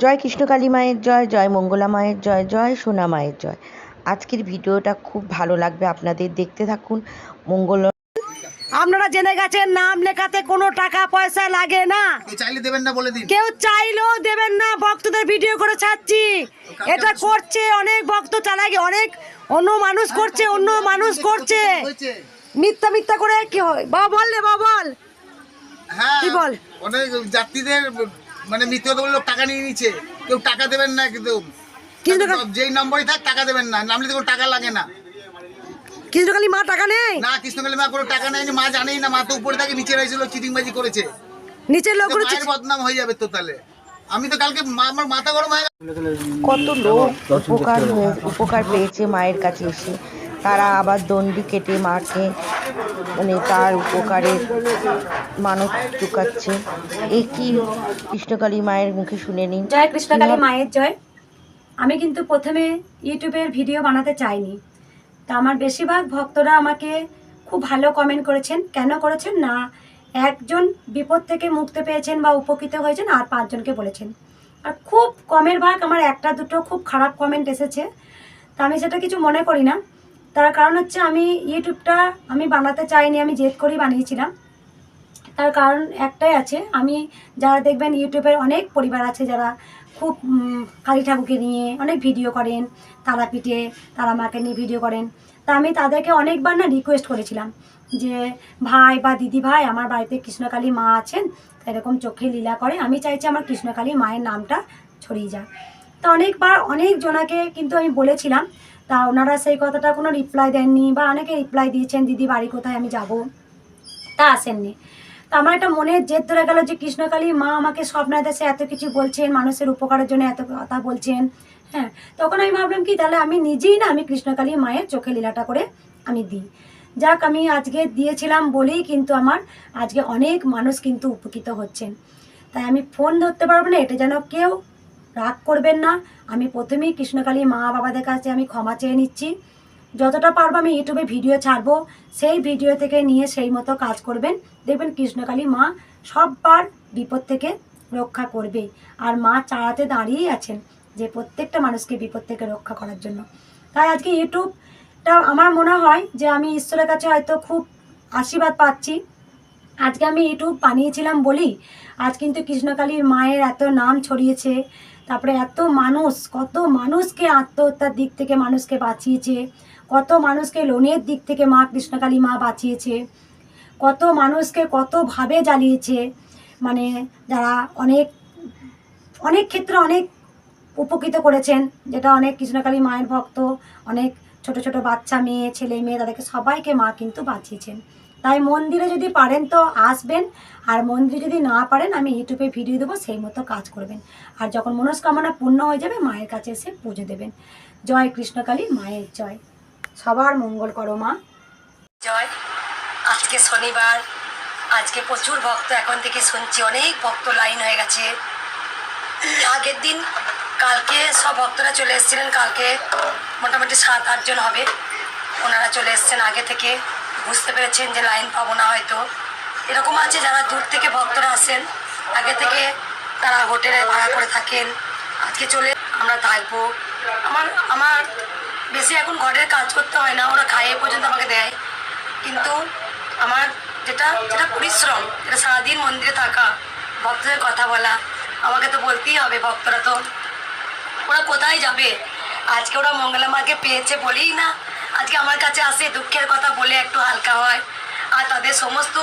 জয় কৃষ্ণকালী মায়ের জয়, জয় মঙ্গলা মায়ের জয়, জয় সোনা মায়ের জয়। আজকের ভিডিওটা খুব ভালো লাগবে আপনাদের, দেখতে থাকুন। মঙ্গল আপনারা জেনে গেছেন নাম লেখাতে কোনো টাকা পয়সা লাগে না, চাইলে দেবেন না বলে দিন। কেউ চাইলেও দেবেন না। ভক্তদের ভিডিও করে ছাড়ছি, এটা করছে অনেক ভক্ত চালাকি, অনেক অন্য মানুষ করছে, অন্য মানুষ করছে মিথ্যা মিথ্যা করে। কি হয় বাবা, বল রে বাবা, বল। হ্যাঁ, কি বল? অনেক যাত্রীদের মানে মিথ্যে কথা বলে টাকা নিয়ে নিচ্ছে। কেউ টাকা দেবেন না, কিন্তু যেই নম্বরই থাক টাকা দেবেন না, নামলে তো কোনো টাকা লাগে না। কৃষ্ণকালী মা টাকা নেই না, কৃষ্ণকালী মা কোনো টাকা নেয়নি, মা জানেই না। মা তো উপরে থাকে, নিচে রয়েছিল, চিটিংবাজি করেছে। নিচের লোক মায়ের বদনাম হয়ে যাবে তো তাহলে। আমি তো কালকে আমার মাথা গরম হয়ে গেল। কত লোক উপকার পেয়েছে মায়ের কাছে এসে, তারা আবার দণ্ডি কেটে মাকে মানে তার উপকারের মানত চুকাচ্ছে। এ কি কৃষ্ণকালী মায়ের মুখে শুনে নিন। জয় কৃষ্ণকালী মায়ের জয়। আমি কিন্তু প্রথমে ইউটিউবের ভিডিও বানাতে চাইনি, তা আমার বেশিরভাগ ভক্তরা আমাকে খুব ভালো কমেন্ট করেছেন। কেন করেছেন না, একজন বিপদ থেকে মুক্তি পেয়েছেন বা উপকৃত হয়েছেন, আর 5 জনকে বলেছেন। আর খুব কমের ভাগ আমার একটা দুটো খুব খারাপ কমেন্ট এসেছে, তা আমি সেটা কিছু মনে করি না। তার কারণ হচ্ছে আমি ইউটিউবটা আমি বানাতে চাইনি, আমি জেদ করেই বানিয়েছিলাম। তার কারণ একটাই আছে, আমি যারা দেখবেন ইউটিউবের অনেক পরিবার আছে যারা খুব কালী ঠাকুরকে নিয়ে অনেক ভিডিও করেন, তারাপীঠে তারা মাকে নিয়ে ভিডিও করেন। তা আমি তাদেরকে অনেকবার না রিকোয়েস্ট করেছিলাম যে ভাই বা দিদি ভাই, আমার বাড়িতে কৃষ্ণকালী মা আছেন, এরকম চোখে লীলা করে, আমি চাইছি আমার কৃষ্ণকালী মায়ের নামটা ছড়িয়ে যাক। তা অনেকবার অনেক জনাকে কিন্তু আমি বলেছিলাম, তা ওনারা সেই কথাটা কোনো রিপ্লাই দেননি, বা অনেকে রিপ্লাই দিয়েছেন দিদি বাড়ি কোথায় আমি যাব, তা আসেননি। তা আমার একটা মনের জেদ ধরে গেল যে কৃষ্ণকালী মা আমাকে স্বপ্নে দেশে এত কিছু বলছেন, মানুষের উপকারের জন্য এত কথা বলছেন। হ্যাঁ, তখন আমি ভাবলাম কি তাহলে আমি নিজেই না আমি কৃষ্ণকালী মায়ের চোখে লীলাটা করে আমি দিই। যাক, আমি আজকে দিয়েছিলাম বলেই কিন্তু আমার আজকে অনেক মানুষ কিন্তু উপকৃত হচ্ছেন। তাই আমি ফোন ধরতে পারবো না, এটা যেন কেউ রাগ করবেন না। আমি প্রথমেই কৃষ্ণকালী মা বাবাদের কাছে আমি ক্ষমা চেয়ে নিচ্ছি। যতটা পারবো আমি ইউটিউবে ভিডিও ছাড়বো, সেই ভিডিও থেকে নিয়ে সেই মতো কাজ করবেন, দেখবেন কৃষ্ণকালী মা সববার বিপদ থেকে রক্ষা করবে। আর মা চালাতে দাঁড়িয়েই আছেন যে প্রত্যেকটা মানুষকে বিপদ থেকে রক্ষা করার জন্য। তাই আজকে ইউটিউবটা আমার মনে হয় যে আমি ঈশ্বরের কাছে হয়তো খুব আশীর্বাদ পাচ্ছি। আজকে আমি ইউটিউব বানিয়েছিলাম বলি আজ কিন্তু কৃষ্ণকালীর মায়ের এত নাম ছড়িয়েছে। তারপরে এত মানুষ, কত মানুষকে আত্মহত্যার দিক থেকে মানুষকে বাঁচিয়েছে, কত মানুষকে লোনের দিক থেকে মা কৃষ্ণকালী মা বাঁচিয়েছে, কত মানুষকে কতভাবে জ্বালিয়েছে, মানে যারা অনেক অনেক ক্ষেত্রে অনেক উপকৃত করেছেন, যেটা অনেক কৃষ্ণকালী মায়ের ভক্ত, অনেক ছোট ছোট বাচ্চা মেয়ে ছেলে মেয়ে তাদেরকে সবাইকে মা কিন্তু বাঁচিয়েছেন। তাই মন্দিরে যদি পারেন তো আসবেন, আর মন্দিরে যদি না পারেন আমি ইউটিউবে ভিডিও দেবো, সেই মতো কাজ করবেন। আর যখন মনস্কামনা পূর্ণ হয়ে যাবে মায়ের কাছে এসে পুজো দেবেন। জয় কৃষ্ণকালী মায়ের জয়। সবার মঙ্গল করো মা। জয়। আজকে শনিবার, আজকে প্রচুর ভক্ত, এখন থেকে শুনছি অনেক ভক্ত লাইন হয়ে গেছে। আগের দিন কালকে সব ভক্তরা চলে এসেছিলেন, কালকে মোটামুটি 7-8 জন হবে, ওনারা চলে এসছেন আগে থেকে, বুঝতে পেরেছেন যে লাইন পাবো না হয়তো। এরকম আছে যারা দূর থেকে ভক্তরা আসেন, আগে থেকে তারা হোটেলে ভাড়া করে থাকেন, আজকে চলে আমরা থাকবো। আমার বেশি এখন ঘরের কাজ করতে হয় না, ওরা খাইয়ে পর্যন্ত আমাকে দেয়। কিন্তু আমার যেটা পরিশ্রম, যেটা সারাদিন মন্দিরে থাকা, ভক্তদের কথা বলা, আমাকে তো বলতেই হবে। ভক্তরা তো ওরা কোথায় যাবে, আজকে ওরা মঙ্গলা মাকে পেয়েছে বলেই না আজকে আমার কাছে আসে, দুঃখের কথা বলে একটু হালকা হয়। আর তাদের সমস্ত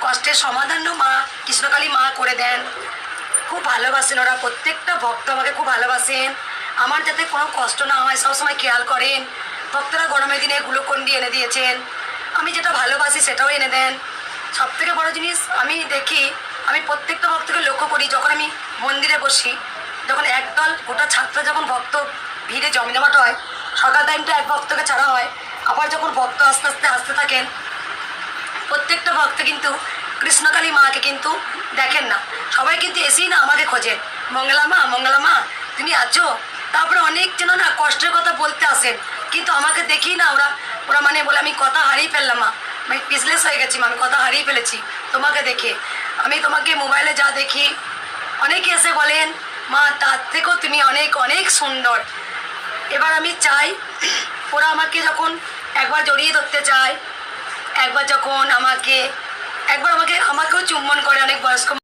কষ্টের সমাধানও মা কৃষ্ণকালী মা করে দেন। খুব ভালোবাসেন ওরা, প্রত্যেকটা ভক্ত আমাকে খুব ভালোবাসেন, আমার যাতে কোনো কষ্ট না হয় সবসময় খেয়াল করেন। ভক্তরা গরমের দিনে গ্লুকন্ডি এনে দিয়েছেন, আমি যেটা ভালোবাসি সেটাও এনে দেন। সবথেকে বড় জিনিস আমি দেখি, আমি প্রত্যেকটা ভক্তকে লক্ষ্য করি, যখন আমি মন্দিরে বসি, যখন একদল গোটা ছাত্র যখন ভক্ত ভিড়ে জমজমাট হয়, সকাল টাইমটা এক ভক্তকে ছাড়া হয়, আবার যখন ভক্ত আস্তে আস্তে আসতে থাকেন, প্রত্যেকটা ভক্ত কিন্তু কৃষ্ণকালী মাকে কিন্তু দেখেন না, সবাই কিন্তু এসেই না আমাকে খোঁজেন, মঙ্গলা মা তুমি আছো। তারপরে অনেক জন না কষ্টের কথা বলতে আসেন, কিন্তু আমাকে দেখি না ওরা ওরা মানে বলে আমি কথা হারিয়ে ফেললাম মা, আমি পিসলেস হয়ে গেছি মা, আমি কথা হারিয়ে ফেলেছি তোমাকে দেখে। আমি তোমাকে মোবাইলে যা দেখি, অনেকে এসে বলেন মা তার থেকেও তুমি অনেক অনেক সুন্দর। এবার আমি চাই ওরা আমাকে যখন একবার জড়িয়ে ধরতে চায়, একবার যখন আমাকেও চুম্বন করে, অনেক বয়স্ক